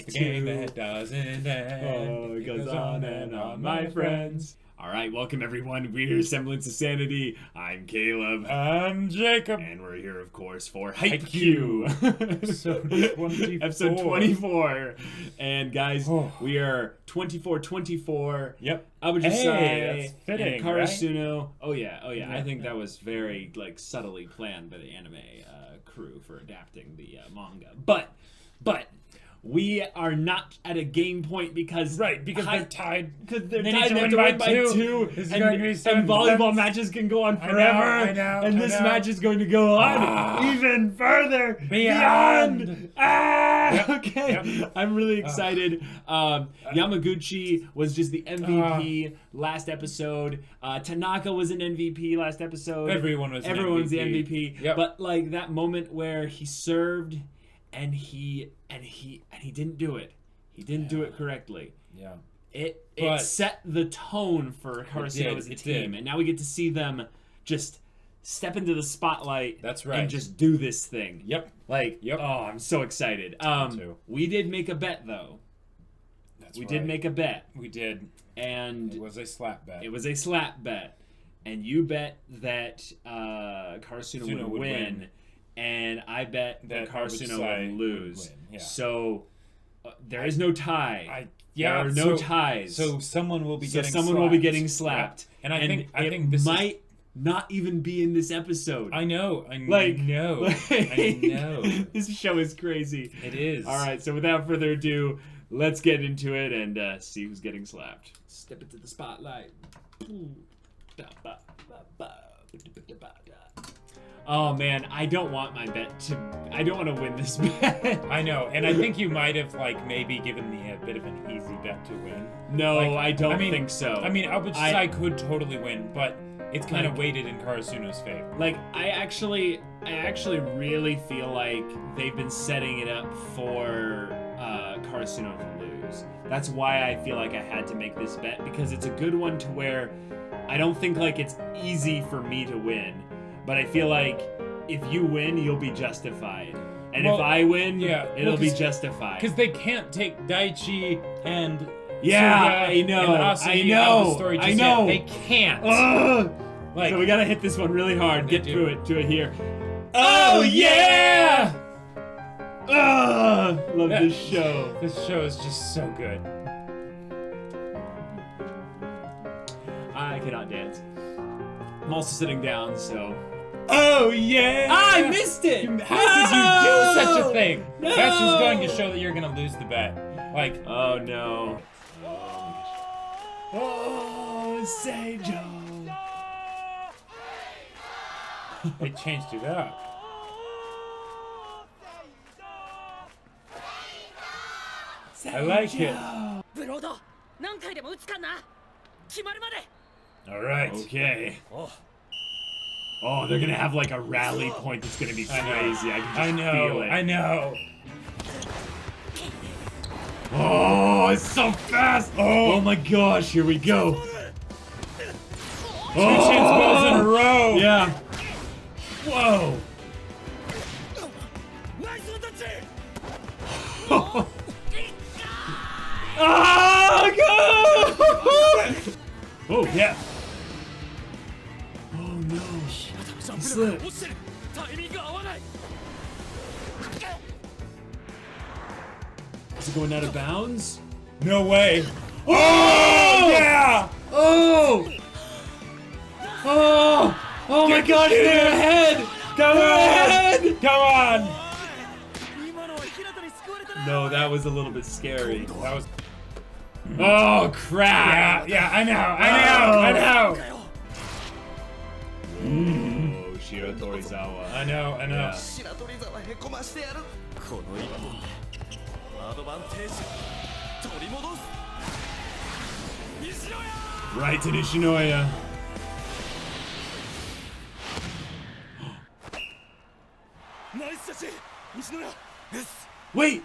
The game that doesn't end. Oh, it goes on and on, my friends. All right, welcome everyone. We're Semblance of Sanity. I'm Caleb. I'm Jacob. And we're here, of course, for Haikyuu. Episode 24. And guys, we are 24-24. Yep. Abujasai that's fitting, and Karasuno. Oh yeah. I think that was very subtly planned by the anime crew for adapting the manga. But we are not at a game point because they're tied. Because they're They tied. need They to have to win win by by two. It's And, going to be so and volleyball intense. matches can go on forever. I know. And this match is going to go on even further beyond. Yep. Okay. Yep. I'm really excited. Yamaguchi was just the MVP last episode. Tanaka was an MVP last episode. Everyone's the MVP. Yep. But like that moment where he served and he didn't do it. He didn't do it correctly. Yeah. It set the tone for Karasuno as a team, and now we get to see them just step into the spotlight. That's right. And just do this thing. Yep. Oh, I'm so excited. We did make a bet though. We did make a bet. We did. And it was a slap bet. It was a slap bet. And you bet that Karasuno would win. And I bet that Karasuno would lose. Yeah. So there is no tie. There are no ties. So someone will be getting slapped. Yeah. And I think this might not even be in this episode. I know. I know. This show is crazy. It is. All right. So without further ado, let's get into it and see who's getting slapped. Step into the spotlight. Oh man, I don't want my bet I don't want to win this bet. I know, and I think you might have maybe given me a bit of an easy bet to win. No, I don't think so. I mean, Abujasai could totally win, but it's kind of weighted in Karasuno's favor. I actually really feel like they've been setting it up for Karasuno to lose. That's why I feel like I had to make this bet, because it's a good one to where I don't think it's easy for me to win. But I feel like if you win, you'll be justified. And if I win, it'll be justified. Because they can't take Daichi and I know. Out of the story just yet. They can't. So we gotta hit this one really hard. Get to it here. Oh yeah! Love this show. This show is just so good. I cannot dance. I'm also sitting down, so. Oh yeah! I missed it! How did you do such a thing? No! That's just going to show that you're gonna lose the bet. Oh no. Oh, Seijo. They changed it up. I like it. All right. Okay. Oh, they're gonna have a rally point that's gonna be crazy. I can just feel it. I know. Oh, it's so fast. Oh my gosh, here we go. Two chance balls in a row. Yeah. Whoa. Oh, go! Oh, yeah. Oh, no. He slipped. Is it going out of bounds? No way. Oh! Yeah! Oh! Oh! Oh my gosh, they're ahead! Come on! Come on! No, that was a little bit scary. That was... Oh, crap! Yeah, I know. Oh, Shiro Torizawa. I know. Yeah. Right to Nishinoya. Wait!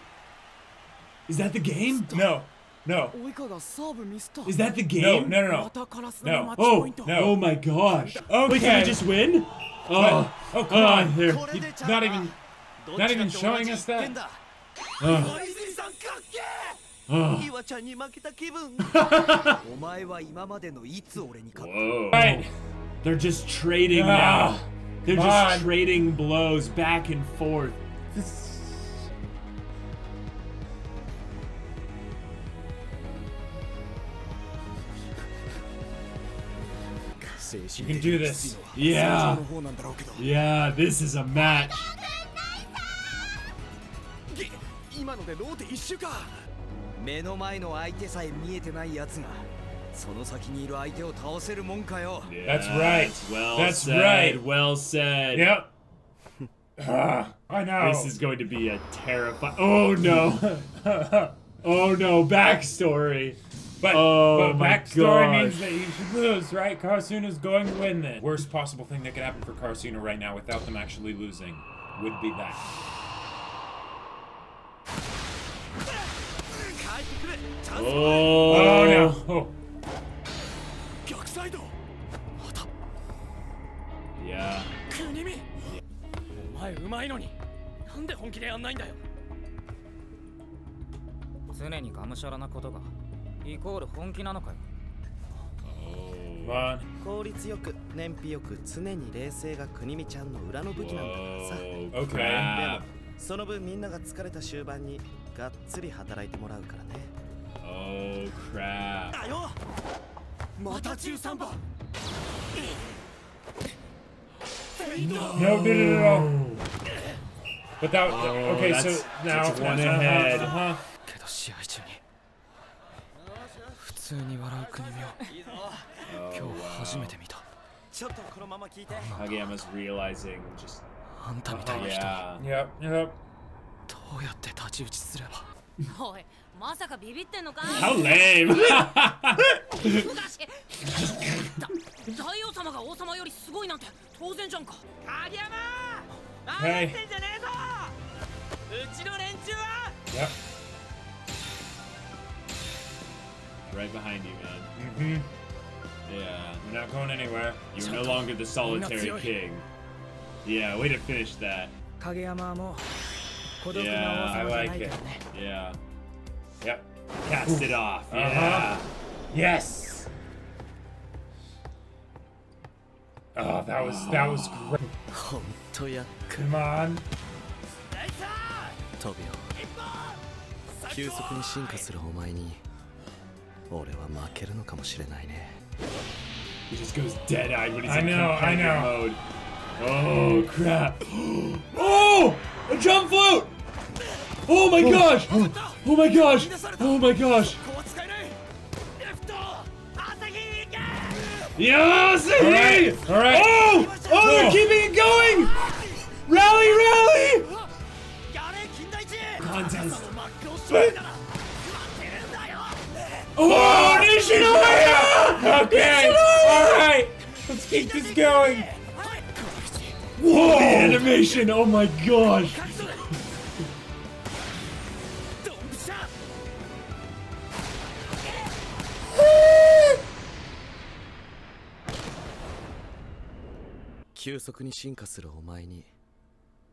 Is that the game? No. Is that the game? No. Oh, no. Oh my gosh. Okay. Wait, did we just win? Oh, come on. Here. Not even showing us that. 岩ちゃんに負けた気分。お前は今までのいつ俺に勝った。 Right. They're just trading now. They're just trading blows back and forth. You can do this. Yeah. Yeah, this is a match. 今のでローテ一周か。目の前の相手さえ見えてないやつがその先にいる相手を倒せるもんかよ。 That's right. Well That's said. right. Well said. Yep. I know. This is going to be a terrifying. Oh no. Oh no. Backstory. But backstory means that you should lose, right? Karasuno's going to win this. Worst possible thing that could happen for Karasuno right now without them actually losing would be that. Oh no. Oh. Yeah. お前うまいのになんで本気でやんないんだよ。常にがむしゃらなことがイコール本気なのかよ。 Come on. 効率よく燃費よく常に冷静が国見ちゃんの裏の武器なんだからさ。 Okay. でもその分みんなが疲れた終盤にがっつり働いてもらうからね。 Oh crap. だよ。また13番。 No. But that. Okay, so now that's one ahead. けど試合中に普通に笑う国見を今日初めて見た。ちょっとこのまま聞いて。 Kageyama's realizing just. あんたみたいな人 Yeah. Yep. どうやって太刀打ちすれば。おい、まさかビビってんのか。 How lame. 大王様が王様よりすごいなんて当然じゃんか。影山、Hey. ってんじゃねえぞ。うちの連中は。 Yep. Right behind you, man. Mm-hmm. Yeah. We're not going anywhere. You're no longer the solitary king. Yeah, way to finish that. 影山はもう孤独な Yeah, 王 I 様じゃ like ない it. からね。 Yeah. Yep. Cast it off. Yeah. Yes. Oh, that was great. ほんとやっく Come on. 飛びよ。急速に進化するお前に俺は負けるのかもしれないね。 He just goes dead-eyed when he's I in know, I competitive know. mode. Oh crap! Oh, a jump float! Oh my gosh! Oh my gosh! Oh my gosh! ここは使えない。レフト朝日行け。 Yes! Alright, alright. Oh! Oh, they're keeping it going! Rally, rally! やれ金田一。 Contest. 真っ赤をしてるから待ってるんだよ。 Oh, Nishinoya! Okay. All right. Let's keep this going. Whoa! The animation! Oh my gosh! ドンピシャ。急速に進化するお前に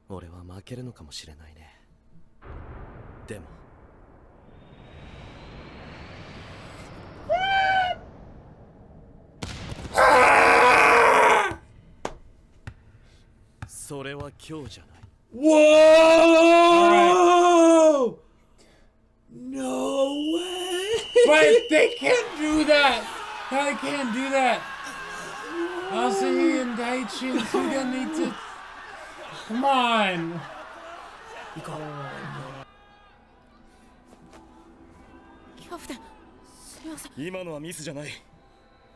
俺は負けるのかもしれないね。でもそれは今日じゃない。 Whoa! No way! But they can't do that. No, they can't do that. Asahi and Daichi and Suga need to. Come on. キャプテン、すみません。今のはミスじゃない。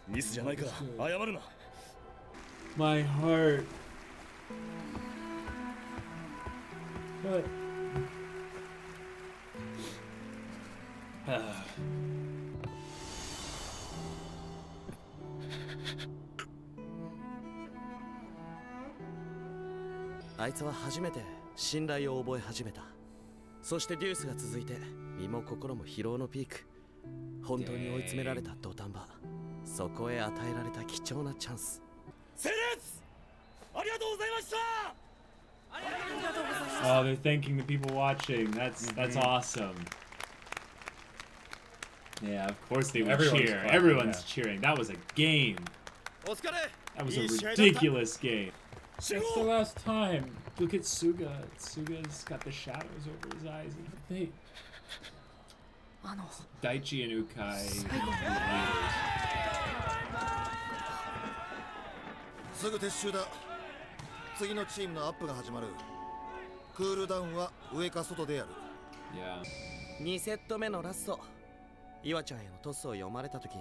ミスじゃないか。謝るな。 My heart. But あいつは初めて信頼を覚え始めた。そしてデュースが続いて身も心も疲労のピーク。本当に追い詰められた土壇場。そこへ与えられた貴重なチャンス。セレス、ありがとうございました。 ありがとうございます。 Oh, they're thanking the people watching. That's awesome. ありがとうございます。 That's Yeah, of course they would Everyone's cheer. clapping, Everyone's yeah. cheering. That was a game. お疲れ That was a いい試合だった ridiculous game. That's the last time. Look at Suga. Suga's got the shadows over his eyes. They あの Daichi and Ukai. すぐ撤収だ。次のチームのアップが始まる。クールダウンは上か外でやる。 Yeah. 2セット目のラスト岩ちゃんへのトスを読まれた時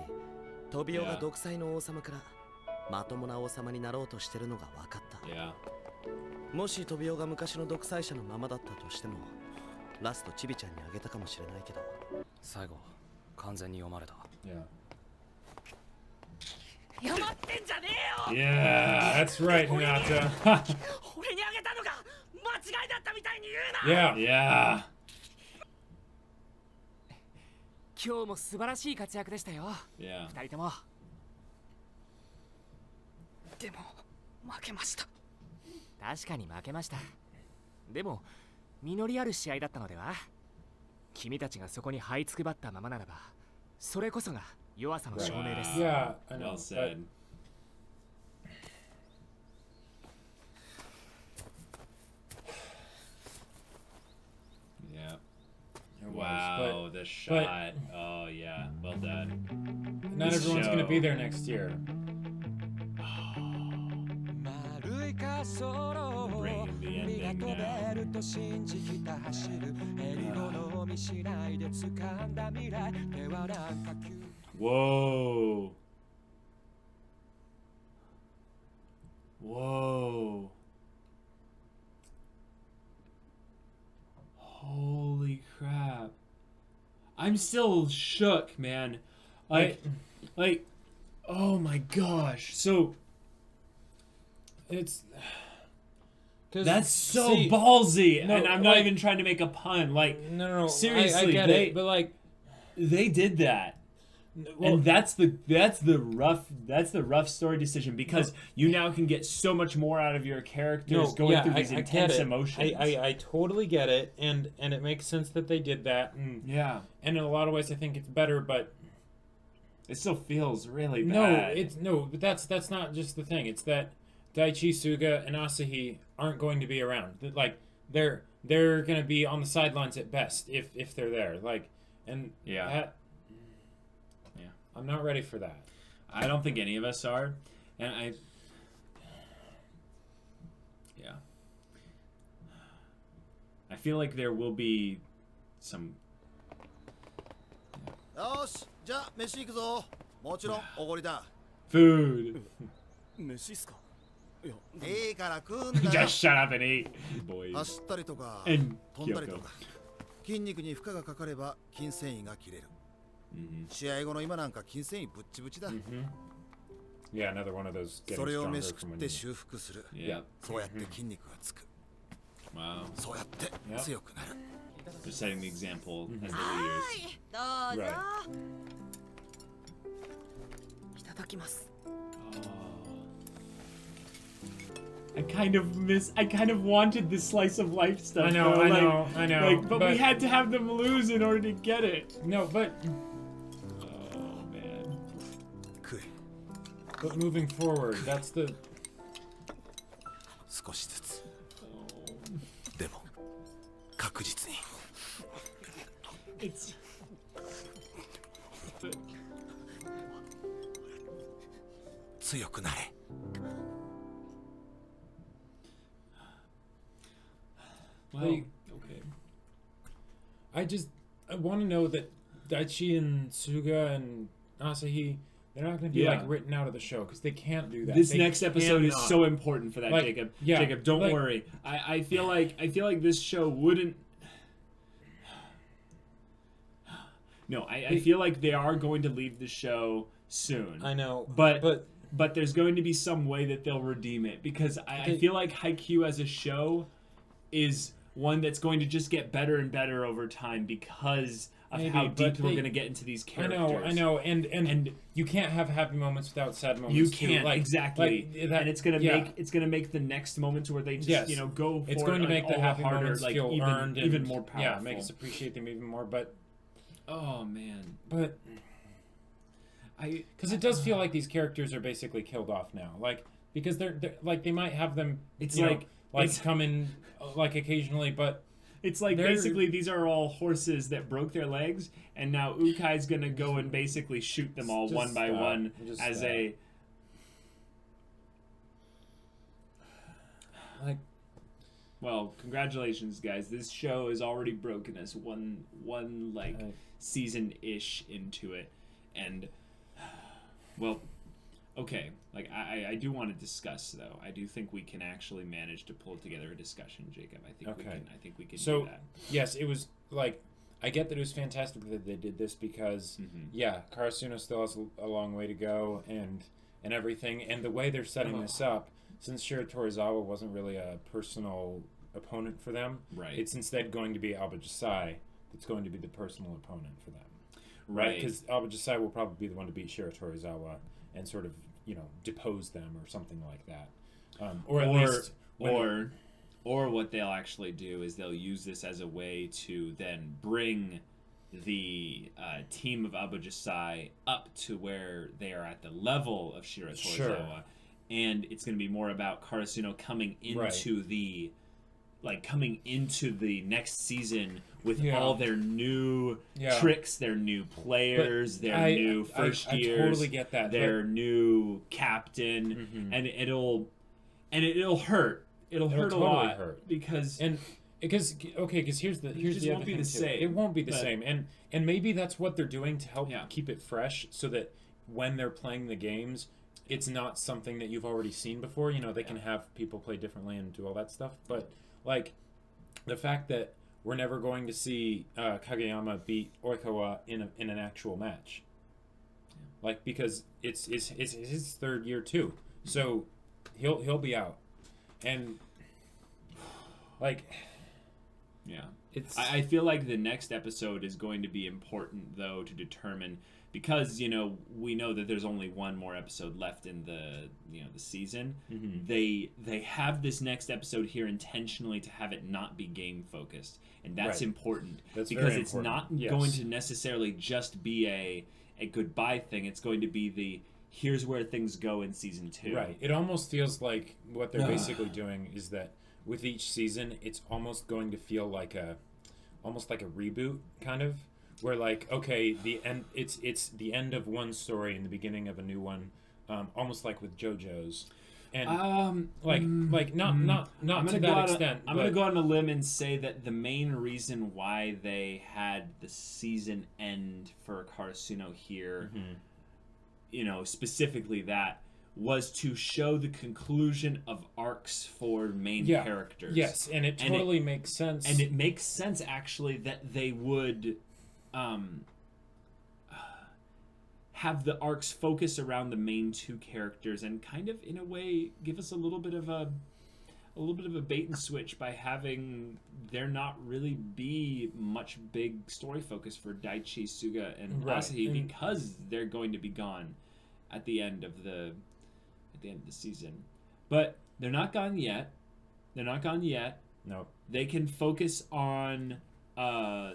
トビオが独裁の王様からまともな王様になろうとしてるのが分かった Yeah. もしトビオが昔の独裁者のままだったとしてもラストチビちゃんにあげたかもしれないけど最後完全に読まれた yeah. やまってんじゃねえよ Yeah, that's right, Hinata. 俺にあげたのが間違いだったみたいに言うな Yeah. Yeah. 今日も素晴らしい活躍でしたよ Yeah. 二人ともでも負けました確かに負けましたでも実りある試合だったのでは君たちがそこに這いつくばったままならばそれこそが弱さの証明です Yeah, I know. Well said. Yeah. It was, Wow, the shot. Oh yeah, well done. but not This everyone's gonna show. be there next year. Bringing the ending now. Whoa. Whoa. Holy crap. I'm still shook, man. Like, oh my gosh. So, It's 'cause, that's so see, ballsy. no, and I'm not like- even trying to make a pun. Like, No. seriously, I get they- it, but like, they did that. well, And that's the rough story decision because you now can get so much more out of your characters going through these I get intense it. emotions. I totally get it, and it makes sense that they did that, and Yeah. in a lot of ways I think it's better, but It still feels really no, bad. but that's not just the thing. It's that Daichi, Suga, and Asahi aren't going to be around. Like they're going to be on the sidelines at best if they're there. Like, and Yeah. that, Yeah. I'm not ready for that. I don't think any of us are. And I feel like there will be some. よし、じゃあ飯行くぞ。もちろんおごりだ。 Food. 飯っすかいやいいから食うんだよ。 Just shut up and eat, boys. 走ったりとか And 飛んだりと Kyoko. か筋肉に負荷がかかれば筋繊維が切れる。 Mhm. 試合後の今なんか筋繊維ぶっちぶちだ。 Yeah, another one of those getting それを stronger 飯 from 食っ when て you... 修復する。 Yeah. そうやって筋肉がつく。 Wow. そうやって強くなる。 They're setting the example as the leaders. どうぞ Right. いただきます I kind of wanted this slice of life stuff. I know, though, I know. Like, but we had to have them lose in order to get it. No, but Oh man. 食え。 but moving forward, that's the... 少しずつ。 Oh. でも確実に。 It's. But 強くなれ。 well, Like- okay. I want to know that Daichi and Suga and Asahi, they're not going to be like Yeah. written out of the show because they can't do that. This They next episode is cannot. so important for that, Like, Jacob. yeah, Jacob, don't like- worry. I feel like this show wouldn't. No, I feel like they are going to leave the show soon. I know, But there's going to be some way that they'll redeem it because I They- feel like Haikyuu as a show is one that's going to just get better and better over time because of Maybe, how but deep we're they- going to get into these I characters. know, and you can't have happy moments without sad moments. You too. can't like, exactly, like that, and it's gonna yeah. make the next moments where they just Yes. go for It's it, going to like, make the all happy harder, moments like feel even earned, and, even more powerful. Yeah, make us appreciate them even more. But Oh man, But because it does feel like these characters are basically killed off now, like because they're like they might have them, It's you know, like- like it's- come in like occasionally, but it's like They're- basically these are all horses that broke their legs, and now Ukai's gonna go and basically shoot them all Just one by stop. one Just as stop. a. like Well, congratulations, guys! This show has already broken us one like Right. season-ish into it, and well, okay. Like I do want to discuss though. I do think we can actually manage to pull together a discussion, Jacob. I think we Okay. can. I think we can So do that. yes, it was like I get that it was fantastic that they did this because yeah, Karasuno still has a long way to go and everything, and the way they're setting this up, since Shiro Torizawa wasn't really a personal opponent for them, Right. It's instead going to be Alba Jisai that's going to be the personal opponent for them, Right. Because Alba Jisai will probably be the one to beat Shiro Torizawa and sort of depose them or something like that, or at least or what they'll actually do is they'll use this as a way to then bring the team of Abujasai up to where they are at the level of Shiro Torizawa. Sure. And it's going to be more about Karasuno coming into Right. coming into the next season with Yeah. all their new Yeah. tricks, their new players, their new first I years, totally get that, their new captain, and it'll hurt. It'll hurt totally a lot hurt. because because here's the just the won't other be thing the too. same, It won't be the but- same, and maybe that's what they're doing to help Yeah. keep it fresh, so that when they're playing the games, it's not something that you've already seen before. They can have people play differently and do all that stuff, but like the fact that we're never going to see Kageyama beat Oikawa in an actual match, like because it's his third year too, so he'll be out, and like yeah. it's I feel like the next episode is going to be important though to determine because we know that there's only one more episode left in the the season. They have this next episode here intentionally to have it not be game focused, and that's Right. important That's because very it's important. not Yes. going to necessarily just be a goodbye thing. It's going to be the here's where things go in season 2. Right. It almost feels like what they're basically doing is that with each season, it's almost going to feel like almost like a reboot, kind of, where like the end. It's the end of one story and the beginning of a new one, almost like with JoJo's, and not I'm to gonna that extent. I'm going to go on a limb and say that the main reason why they had the season end for Karasuno here, specifically that, was to show the conclusion of arcs for main characters. Yes, and it totally makes sense. And it makes sense, actually, that they would have the arcs focus around the main two characters and kind of, in a way, give us a little bit of a bait and switch by having there not really be much big story focus for Daichi, Suga, and Asahi because they're going to be gone at the end of the season. But they're not gone yet. No. They can focus on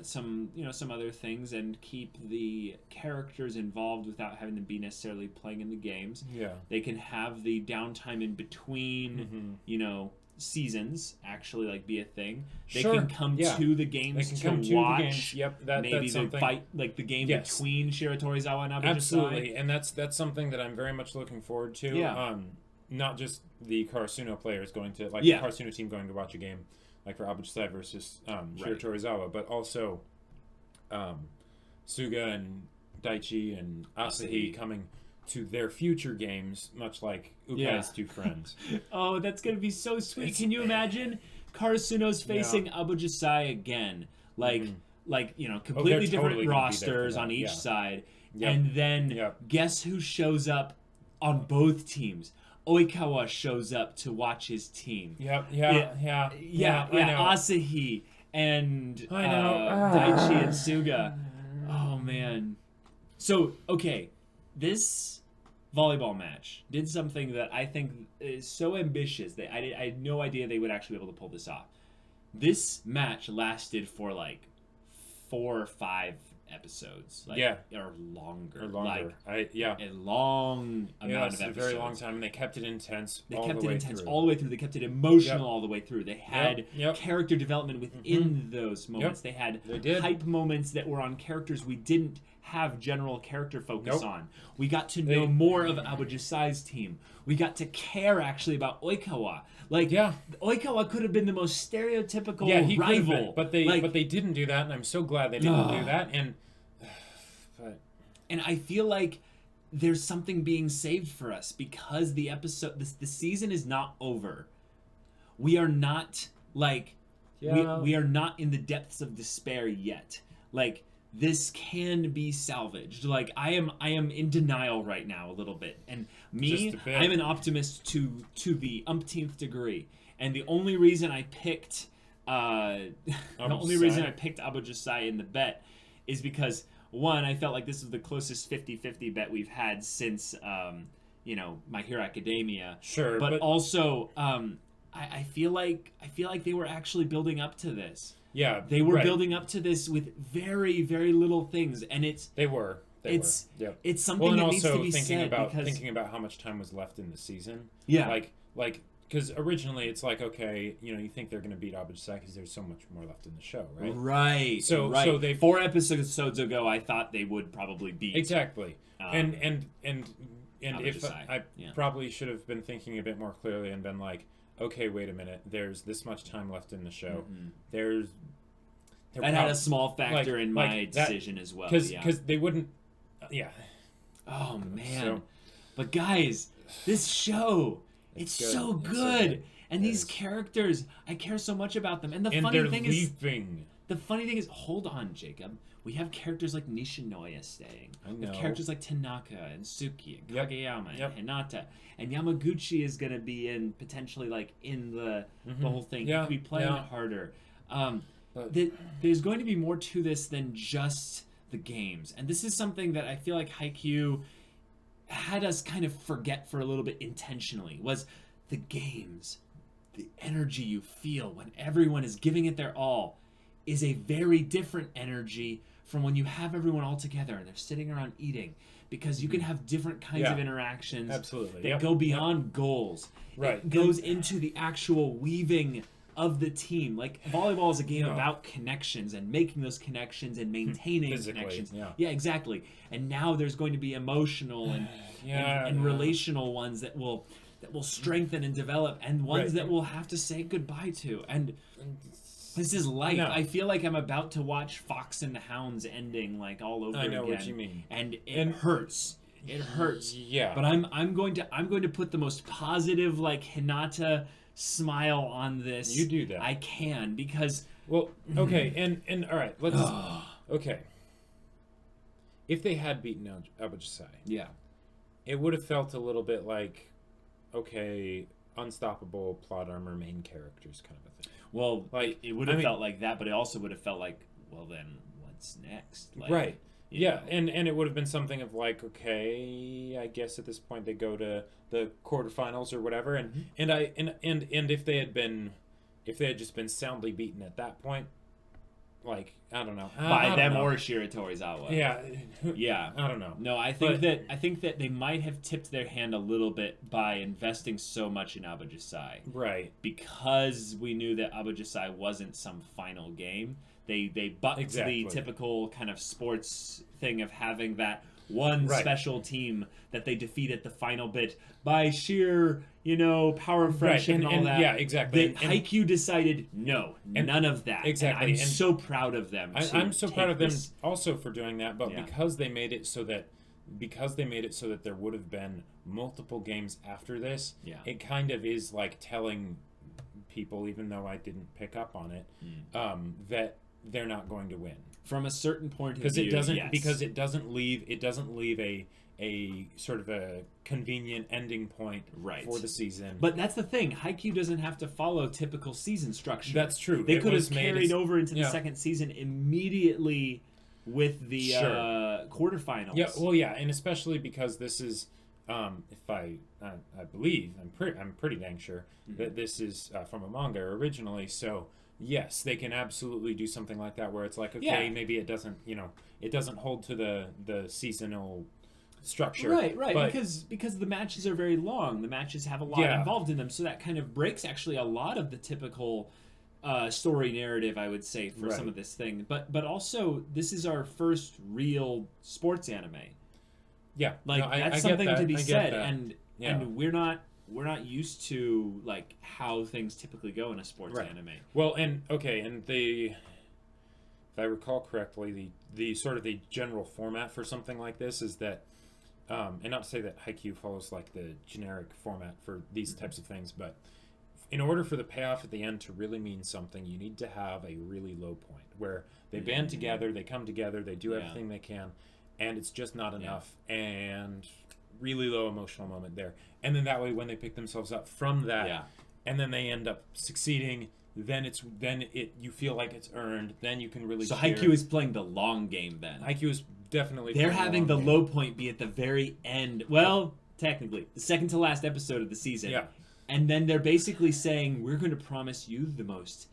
some other things and keep the characters involved without having them be necessarily playing in the games. Yeah. They can have the downtime in between, seasons actually be a thing. They Sure, can come yeah. to the games They can to come to the watch. games. Yep, maybe that's the something. fight, the game Yes. between Shiro Torizawa and Abujasai. Absolutely, and that's something that I'm very much looking forward to. Yeah. Not just the Karasuno players going to the Karasuno team going to watch a game like for Abujasai versus Shiro Torizawa, but also Suga and Daichi and Asahi coming to their future games, much like Ukai's two friends. Oh, that's gonna be so sweet. Can you imagine Karasuno's facing Abujasai again? Completely different totally gonna be there for rosters that, on each yeah. side. Yep. And then Yep. guess who shows up on both teams? Oikawa shows up to watch his team. Yeah, I know. Asahi and I know. Daichi and Suga. Oh man. So okay, this volleyball match did something that I think is so ambitious that I had no idea they would actually be able to pull this off. This match lasted for 4 or 5 episodes. Yeah. Or longer. Or longer. Like, Yeah. a long amount of a episodes. very long time, and they kept it intense. They all kept the it way intense through. all the way through. They kept it emotional Yep. all the way through. They had Yep. character development within those moments. Yep. They had They did. hype moments that were on characters we didn't have general character focus Nope. on. We got to know more of Abujasai's team. We got to care actually about Oikawa. Like, Yeah. Oikawa could have been the most stereotypical Yeah, he could have rival. been, but they didn't do that, and I'm so glad they didn't do that. And I feel like there's something being saved for us because the season is not over. We are not like we are not in the depths of despair yet. Like, this can be salvaged. Like, I am in denial right now a little bit. And me, Just a bit. I'm an optimist to the umpteenth degree. And the only reason I picked Abujasai in the bet is because, one, I felt like this is the closest 50-50 bet we've had since My Hero Academia. Sure, but also I feel like they were actually building up to this. Yeah, They were right. building up to this with very, very little things, and They were. it's Yep. something Well, and that needs also to be said because thinking about how much time was left in the season. Yeah. Like because originally it's like, okay, you think they're going to beat Abujasai because there's so much more left in the show, right? Right. So they 4 episodes ago, I thought they would probably beat exactly. And if Abujasai. I Yeah. probably should have been thinking a bit more clearly and been like, okay, wait a minute. There's this much time left in the show. There that had a small factor in my like that- decision as well. Because they wouldn't. Yeah. Oh man. So- But guys, this show, it's good. so It's so good. good. And It these is. characters, I care so much about them. And the And funny they're thing is, leaving. the funny thing is, hold on, Jacob. We have characters like Nishinoya staying. I We have know. characters like Tanaka and Suki and Yep. Kageyama Yep. and Hinata. And Yamaguchi is going to be in, potentially, like, in the whole thing. Yeah, He could be playing yeah. it harder. But- There's going to be more to this than just the games. And this is something that I feel like Haikyuu had us kind of forget for a little bit intentionally, was the games. The energy you feel when everyone is giving it their all is a very different energy from when you have everyone all together and they're sitting around eating, because you can have different kinds Yeah. of interactions Absolutely. that Yep. go beyond goals. Right. It goes into the actual weaving of the team. Like, volleyball is a game Yeah. about connections and making those connections and maintaining Physically, connections. yeah. Exactly. And now there's going to be emotional and Yeah, and yeah. relational ones that will strengthen and develop, and ones Right. that we'll have to say goodbye to. And this is life. No. I feel like I'm about to watch Fox and the Hounds ending, like, all over I know again. what you mean. And it And- hurts. It hurts. Yeah. But I'm going to put the most positive, like, Hinata smile on this. You do that. I can, because Well, okay, and all right, let's. Okay. If they had beaten Abujasai, yeah. it would have felt a little bit like, okay, unstoppable plot armor main characters kind of a thing. Well, Like, it would I have mean- felt like that, but it also would have felt like, well, then what's next? Like, Right. you Yeah, know. and it would have been something of like, okay, I guess at this point they go to the quarterfinals or whatever, and if they had just been soundly beaten at that point, like, I don't know, I By don't them know. or Shira Torizawa. Yeah, Yeah. I don't know. No, I think that they might have tipped their hand a little bit by investing so much in Abujasai. Right. Because we knew that Abujasai wasn't some final game. They bucked Exactly. the typical kind of sports thing of having that one Right. special team that they defeat at the final bit by sheer, power of friendship and all and- that. yeah, exactly. That And- Haikyuu decided, no, none of that. Exactly. And I'm And so proud of them. I'm so proud of them this. also for doing that, but Yeah. because they made it so that there would have been multiple games after this, Yeah. it kind of is like telling people, even though I didn't pick up on it, that they're not going to win. From a certain point of Because view, it doesn't leave a sort of a convenient ending point Right. for the season. But that's the thing. Haikyuu doesn't have to follow typical season structure. That's true. They It could was have made carried as- over into the yeah. second season immediately with the Sure. quarterfinals. Yeah, well, yeah, and especially because this is, if I believe, I'm pretty dang sure that this is from a manga originally. So yes, they can absolutely do something like that where it's like, okay, Yeah. maybe it doesn't, it doesn't hold to the seasonal structure. Right, but, because the matches are very long. The matches have a lot Yeah. involved in them, so that kind of breaks actually a lot of the typical story narrative, I would say, for some Right. of this thing. But also, this is our first real sports anime. yeah, Like no, I that's get something that. to be I get said, that. and Yeah. we're not used to like how things typically go in a sports Right. anime. Well, and if I recall correctly, the sort of the general format for something like this is that, and not to say that Haikyuu follows like the generic format for these types of things, but in order for the payoff at the end to really mean something, you need to have a really low point where they band together, they come together, they do Yeah. everything they can, and it's just not enough, and really low emotional moment there. And then that way, when they pick themselves up from that, Yeah. and then they end up succeeding, then you feel like it's earned. Then you can really. So cheer. Haikyuu is playing the long game then. Haikyuu is definitely. They're playing having the long low game. point be at the very end. Well, technically, the second to last episode of the season. Yeah. And then they're basically saying, we're going to promise you the most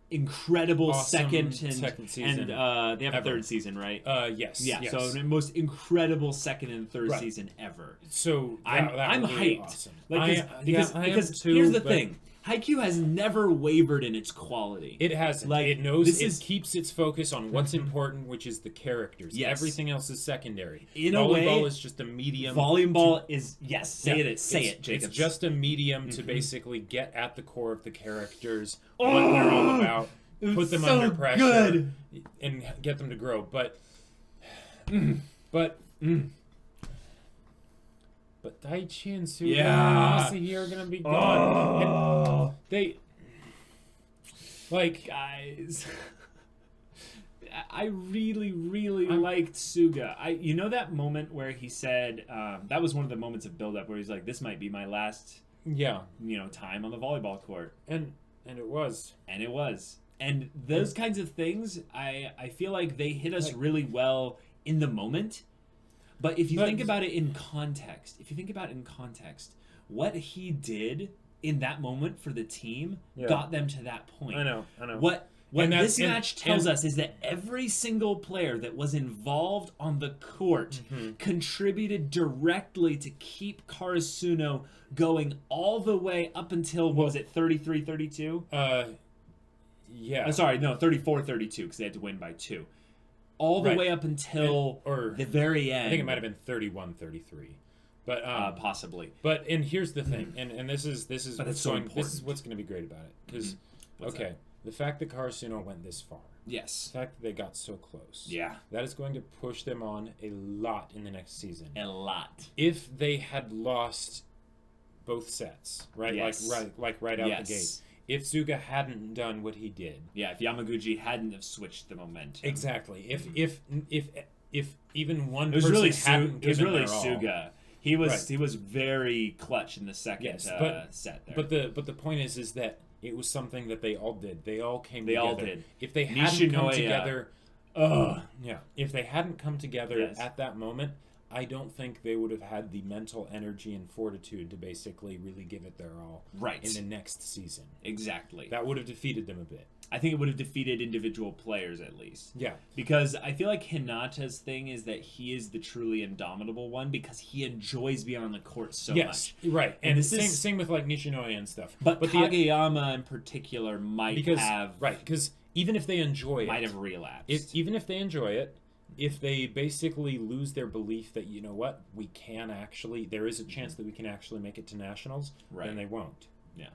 incredible Awesome second season and they have a ever. third season, right? Yes. Yeah, yes. so the most incredible second and third Right. season ever. So I'm would be hyped. Awesome. Like, because I am because too, here's the but thing. Haikyuu has never wavered in its quality. It hasn't. Like, It knows this it keeps its focus on what's important, which is the characters. Yes. Everything else is secondary. In a Volleyball way, is just a medium. Volleyball is say Yeah, it, Jacob. It's just a medium to basically get at the core of the characters, what they're all about, put them so under pressure, good. and get them to grow. But Daichi and Suga Yeah. and Asahi are gonna be gone. And they like guys. I really liked Suga. You know that moment where he said that was one of the moments of build-up where he's like, "This might be my last, yeah, time on the volleyball court," and it was. and it was. And those kinds of things, I feel like they hit us really well in the moment. But if you think about it in context, what he did in that moment for the team got them to that point. I know. What And that's- this match and- tells us is that every single player that was involved on the court contributed directly to keep Karasuno going all the way up until, what was it, 33-32? Yeah. Sorry, no, 34-32, because they had to win by 2. All the Right. way up until or the very end. I think it might have been 31-33. But possibly. But and here's the thing, and this is But what's it's so going, this is important. what's going to be great about it because What's okay, the fact that Karasuno went this far, Yes. the fact that they got so close, Yeah. that is going to push them on a lot in the next season. A lot. If they had lost both sets, right, Yes. like right out Yes. the gate, if Suga hadn't done what he did, Yeah, if Yamaguchi hadn't have switched the momentum. exactly, if even one It was person really hadn't it was given really their all, Suga. He was Right. he was very clutch in the second Yes, but set there. But the point is that it was something that they all did. They all came They together. all did. If they hadn't come Nishinoya. together, yeah. If they hadn't come together Yes. at that moment, I don't think they would have had the mental energy and fortitude to basically really give it their all Right. in the next season. Exactly. That would have defeated them a bit. I think it would have defeated individual players at least. Yeah. Because I feel like Hinata's thing is that he is the truly indomitable one because he enjoys being on the court so Yes, much. right. And And this same, is- same with like Nishinoya and stuff. But the- Kageyama in particular might have because even if they enjoy it, might have relapsed. even if they enjoy it, if they basically lose their belief that, you know what, we can actually, there is a chance that we can actually make it to nationals, Right. then they won't. Yeah.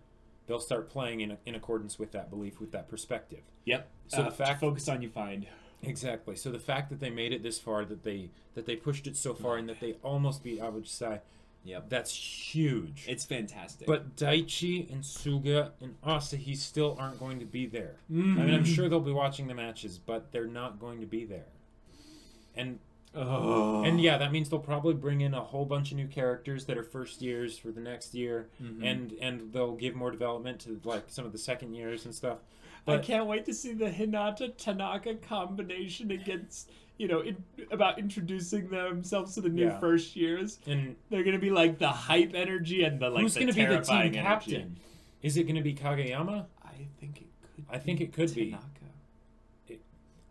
They'll start playing in accordance with that belief, with that perspective. Yep. So the fact, focus on you find. exactly. So the fact that they made it this far, that they pushed it so far, and that they almost beat Abuchisai, Yep. that's huge. It's fantastic. But Daichi and Suga and Asahi still aren't going to be there. I mean, I'm sure they'll be watching the matches, but they're not going to be there. And yeah, that means they'll probably bring in a whole bunch of new characters that are first years for the next year, and they'll give more development to like some of the second years and stuff. I But can't wait to see the Hinata Tanaka combination against, about introducing themselves to the new Yeah. first years. and They're going to be like the hype energy and the like who's the going to be the team terrifying captain? energy. Is it going to be Kageyama? I think it could I think it could be. Tanaka.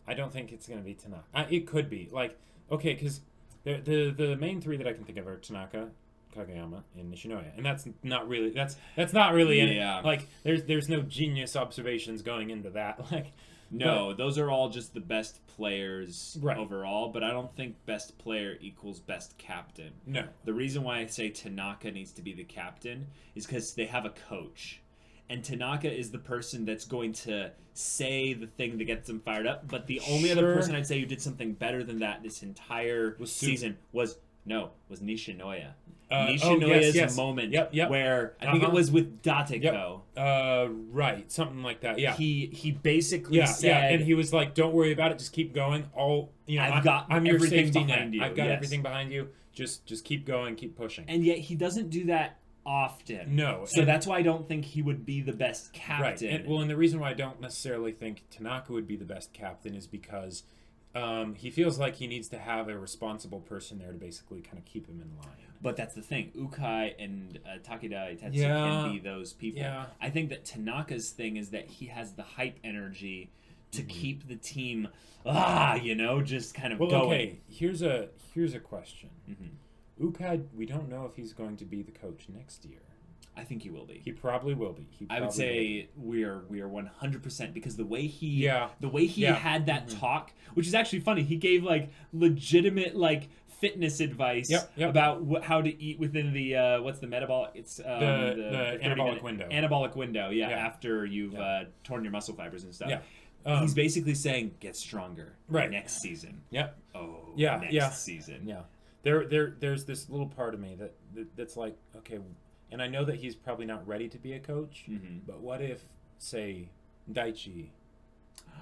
I don't think it's going to be Tanaka. It could be. Like, okay, because the main three that I can think of are Tanaka, Kageyama, and Nishinoya, and that's not really any, like there's no genius observations going into that. Like, no, those are all just the best players Right. overall, but I don't think best player equals best captain. No. The reason why I say Tanaka needs to be the captain is because they have a coach. And Tanaka is the person that's going to say the thing that gets them fired up. But the only other person I'd say who did something better than that this entire season was Nishinoya. Nishinoya's moment where I think it was with Dateko. Right, something like that. Yeah. He basically said, and he was like, "Don't worry about it. Just keep going. I'm your safety net. I've got everything behind you. Just keep going. Keep pushing." And yet he doesn't do that often. No. So that's why I don't think he would be the best captain. Right. And the reason why I don't necessarily think Tanaka would be the best captain is because he feels like he needs to have a responsible person there to basically kind of keep him in line. But that's the thing. Ukai and Takeda Itetsu can be those people. Yeah. I think that Tanaka's thing is that he has the hype energy to keep the team, just kind of going. Okay, here's a question. Ukai, we don't know if he's going to be the coach next year. I think he will be. He probably will be. I would say we are 100% because the way he had that talk, which is actually funny. He gave like legitimate like fitness advice about how to eat within the what's the metabolic? It's the anabolic window. Anabolic window, after you've torn your muscle fibers and stuff. Yeah. He's basically saying get stronger next season. Next season. Yeah. There's this little part of me that's like, okay, and I know that he's probably not ready to be a coach, but what if, say, Daichi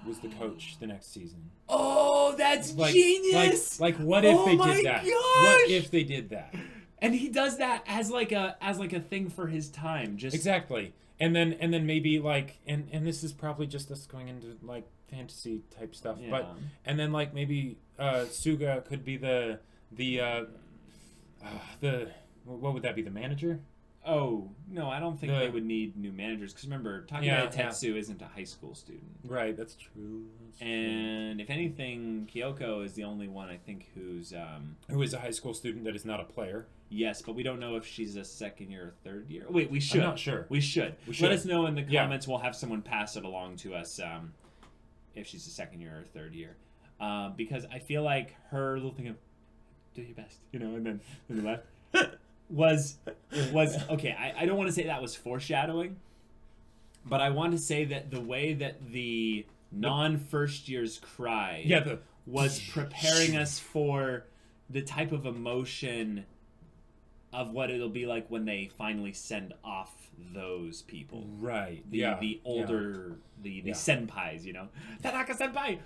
was the coach the next season? Oh, that's genius! Like what if they did that? Gosh! What if they did that? And he does that as like a thing for his time, just exactly. And then maybe like and this is probably just us going into like fantasy type stuff, but and then like maybe Suga could be the what would that be, the manager? Oh, no, I don't think they would need new managers. Because remember, Takeda Tetsu isn't a high school student. Right, that's true. And if anything, Kyoko is the only one, I think, who is a high school student that is not a player. Yes, but we don't know if she's a second year or third year. Wait, we should. I'm not sure. We should. Let us know in the comments. We'll have someone pass it along to us if she's a second year or third year. Because I feel like her little thing of, do your best, and then the left. was okay. I don't want to say that was foreshadowing, but I want to say that the way that the non-first years cried was preparing us for the type of emotion of what it'll be like when they finally send off those people. Right. The older, the senpais, Tanaka senpai!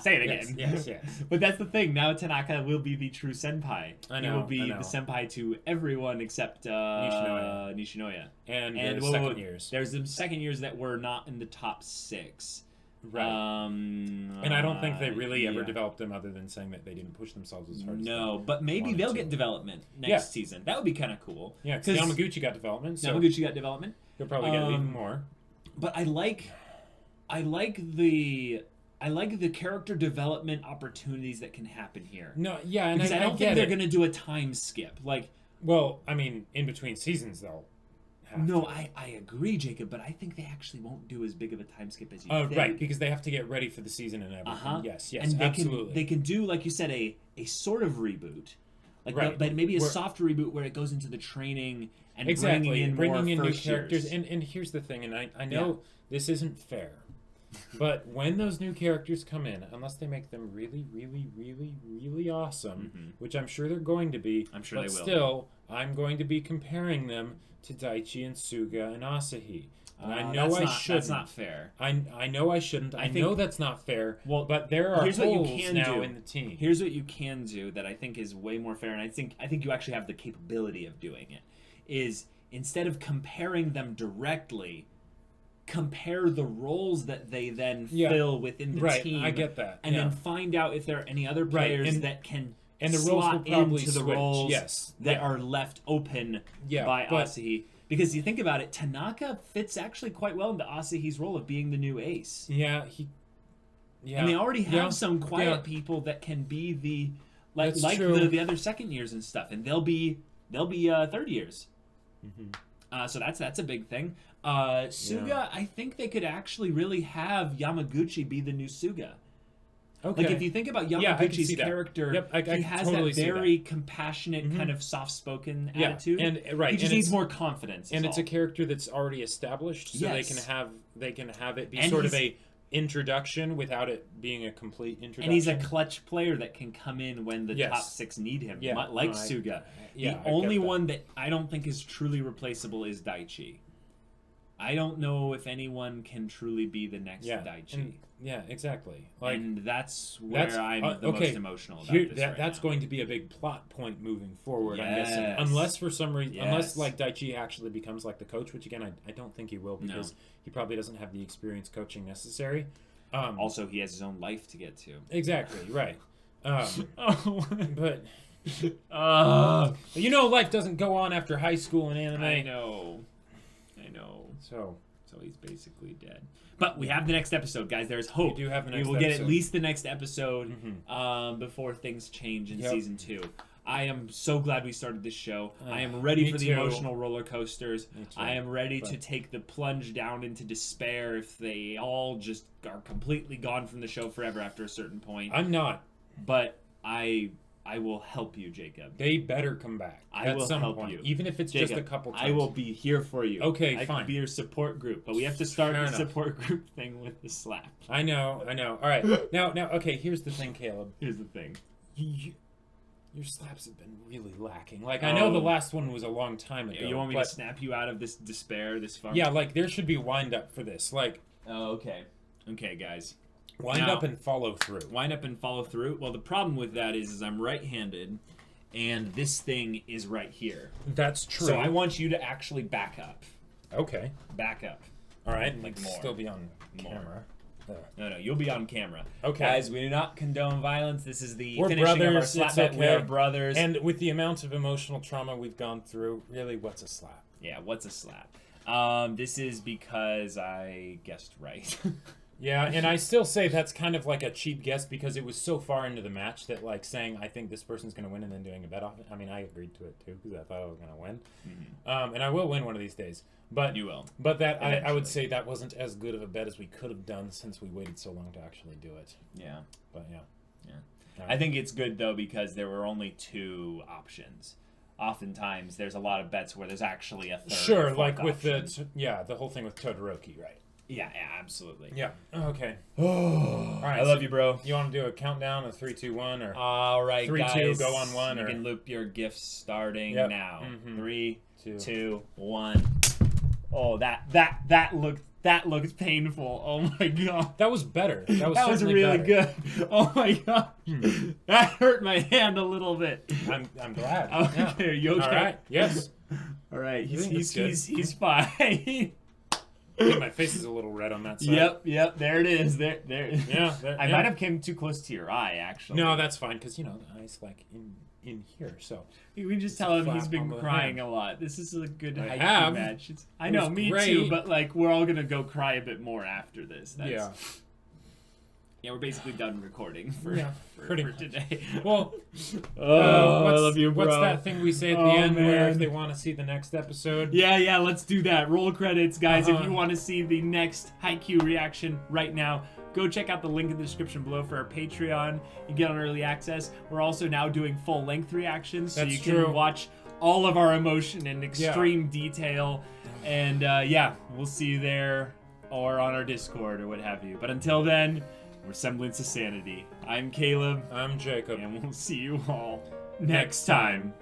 Say it again. Yes. But that's the thing. Now Tanaka will be the true senpai. I know. He will be the senpai to everyone except Nishinoya. And the second years. There's the second years that were not in the top 6. Right. And I don't think they really ever developed them other than saying that they didn't push themselves as hard as they but maybe they'll get development next season. That would be kind of cool. Yeah, because Yamaguchi got development. Yamaguchi got development. He'll probably get even more. But I like the character development opportunities that can happen here. No, yeah, and because I don't think they're going to do a time skip. Well, I mean, in between seasons, they'll have No, to. I agree, Jacob, but I think they actually won't do as big of a time skip as you think. Right, because they have to get ready for the season and everything. Yes, and absolutely. They can do, like you said, a sort of reboot. But maybe a soft reboot where it goes into the training and bringing in new characters. And here's the thing, and I know this isn't fair, but when those new characters come in, unless they make them really, really, really, really awesome, which I'm sure they're going to be, I'm sure they will. Still, I'm going to be comparing them to Daichi and Suga and Asahi. And I know I shouldn't. That's not fair. I know I shouldn't. I know that's not fair. Well, but there are here's holes what you can now do. in the team. Here's what you can do that I think is way more fair, and I think you actually have the capability of doing it. Is instead of comparing them directly, compare the roles that they then fill within the team. I get that. And then find out if there are any other players that can and the roles will probably into the switch. roles that are left open by Asahi. Because you think about it, Tanaka fits actually quite well into Asahi's role of being the new ace. Yeah, And they already have some quiet people that can be the the other second years and stuff, and they'll be third years. So that's a big thing. Suga, I think they could actually really have Yamaguchi be the new Suga. Okay. Like if you think about Yamaguchi's character, he has totally that very compassionate, kind of soft-spoken attitude. And he just needs more confidence. And it's a character that's already established, so they can have it be and sort of a introduction without it being a complete introduction. And he's a clutch player that can come in when the top 6 need him, like Suga. The only one that I don't think is truly replaceable is Daichi. I don't know if anyone can truly be the next Daichi. Exactly. And that's where I'm the most emotional about this that's now. going to be a big plot point moving forward, I'm guessing. Yes. Unless for some reason, unless like Daichi actually becomes like the coach, which again, I don't think he will, because he probably doesn't have the experience coaching necessary. Also, he has his own life to get to. Exactly, right. But... you know, life doesn't go on after high school in anime. I know. So he's basically dead. But we have the next episode, guys. There's hope. We do have the next We will get at episode. least the next episode before things change in season 2. I am so glad we started this show. I am ready for the emotional roller coasters. I am ready to take the plunge down into despair if they all just are completely gone from the show forever after a certain point. I'm not. But I will help you, Jacob. They better come back. I will help you. Even if it's Jacob, just a couple times. I will be here for you. Okay, I fine. can be your support group, but we have to start Fair the enough. support group thing with the slap. I know. All right. Now, okay, here's the thing, Caleb. Here's the thing. Your slaps have been really lacking. Like, I know the last one was a long time ago. You want me to snap you out of this despair, this funk? Yeah, like, there should be wind up for this. Like... Oh, okay. Okay, guys. Wind up and follow through. Wind up and follow through? Well, the problem with that is I'm right-handed, and this thing is right here. That's true. So I want you to actually back up. Okay. Back up. All right. Like more. Still be on camera. No, you'll be on camera. Okay. Guys, we do not condone violence. This is the We're finishing brothers. of our slap It's bet. okay. We are brothers. And with the amount of emotional trauma we've gone through, really, what's a slap? Yeah, what's a slap? This is because I guessed right. Yeah, and I still say that's kind of like a cheap guess because it was so far into the match that, like, saying I think this person's going to win and then doing a bet off it. I mean, I agreed to it too because I thought I was going to win. And I will win one of these days. But you will. But that I would say that wasn't as good of a bet as we could have done since we waited so long to actually do it. Yeah. But yeah. I think it's good though because there were only 2 options. Oftentimes, there's a lot of bets where there's actually a third. Sure, like with option. the whole thing with Todoroki, right? Yeah, absolutely. Yeah. Okay. All right, I love you, bro. You want to do a countdown of 3, 2, 1, or all right, 3, guys. 2, go on 1, you or can loop your gifts starting now. 3, 2, 2, 1. Oh, that looked painful. Oh my god. That was better. That was really better. good. Oh my god. That hurt my hand a little bit. I'm glad. Okay, Yeah. are you okay? All right. Yes. All right. think it's good. He's fine. I think my face is a little red on that side. Yep. There it is. There. Yeah. I might have came too close to your eye, actually. No, that's fine because the eye's like in here. So we just tell him he's flap been on the crying hand. a lot. This is a good I Haikyuu have. match. I It know, was me great. too. But like, we're all gonna go cry a bit more after this. Yeah. Yeah, we're basically done recording for pretty for much. today. Well, I love you, bro. What's that thing we say at the end where if they want to see the next episode? Yeah, let's do that. Roll credits, guys. If you want to see the next Haikyuu reaction right now, go check out the link in the description below for our Patreon. You get on early access. We're also now doing full-length reactions, so That's you true. can watch all of our emotion in extreme detail. And we'll see you there or on our Discord or what have you. But until then, we're Semblance of Sanity. I'm Caleb. I'm Jacob. And we'll see you all next time.